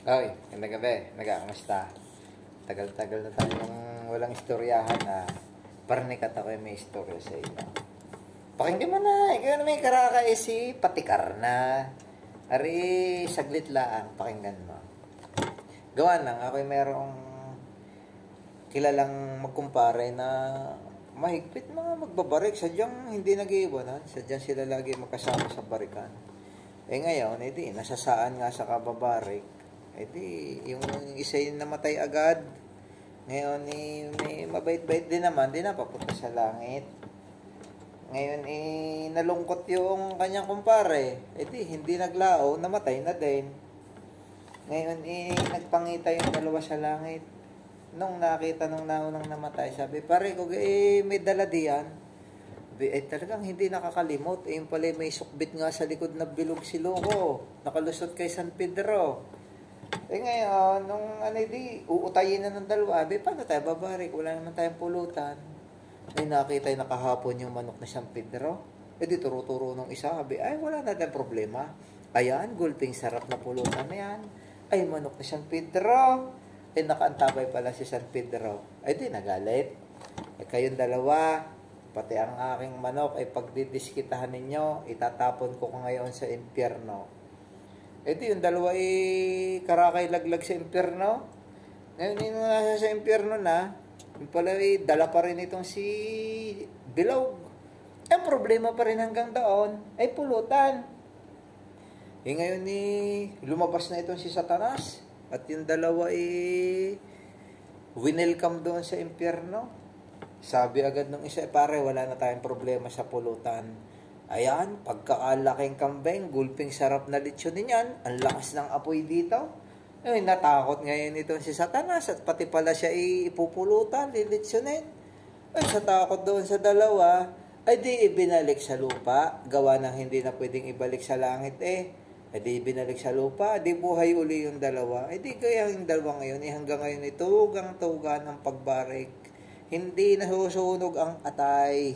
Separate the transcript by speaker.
Speaker 1: Oy, ganda gabi. Kamusta? Tagal-tagal na tayong walang istoryahan na parnikat ako yung may istorya sa inyo. Pakinggan mo na. Ikaw na may karakaisi. Patikar na. Ari, saglit lang. Pakinggan mo. Gawa lang. Ako'y merong kilalang magkumpare na mahigpit mga magbabarik. Sadyang hindi nag-iiwanan. Sadyang sila lagi magkasama sa barikan. Eh ngayon, edi, nasasaan nga sa kababarik. Edi, yung isa yung namatay agad. Ngayon, may mabait-bait din naman, di na papunta sa langit. Ngayon, nalungkot yung kanyang kumpare. Edi, hindi naglao, namatay na din. Ngayon, nagpangita yung dalawa sa langit. Nung nakita nung naunang namatay, sabi, pare, kung may dala diyan, talagang hindi nakakalimot. Yung pala may sukbit nga sa likod na bilog si Loco. Nakalusot kay San Pedro. Ngayon, nung uutayin na ng dalawa, paano tayo babarik? Wala naman tayong pulutan. Nakita yung nakahapon yung manok na San Pedro. Di turo-turo nung isa. Wala na tayong problema. Ayan, gulping sarap na pulutan na yan. Ay, manok na San Pedro. Nakaantabay pala si San Pedro. Di nagalit. Kayong dalawa, pati ang aking manok ay pagdidiskitahan ninyo, itatapon ko ngayon sa impyerno. Di yung dalawa karakay laglag sa impyerno. Ngayon yung nasa sa impyerno na, yung pala dala pa rin itong si Bilog. Ang problema pa rin hanggang doon ay pulutan. Ngayon lumabas na itong si Satanas at yung dalawa winelcome doon sa impyerno. Sabi agad nung isa, pare, wala na tayong problema sa pulutan. Ayan, pagkakalaking kambing, gulping sarap na litsunin yan. Ang lakas ng apoy dito. Natakot ngayon itong si Satanas at pati pala siya ipupulutan, lilitsunin. Sa takot doon sa dalawa, di ibinalik sa lupa. Gawa ng hindi na pwedeng ibalik sa langit di ibinalik sa lupa. Di buhay uli yung dalawa. Di kaya yung dalawa ngayon, hanggang ngayon tugang-tugan ng pagbarik. Hindi nasusunog ang atay.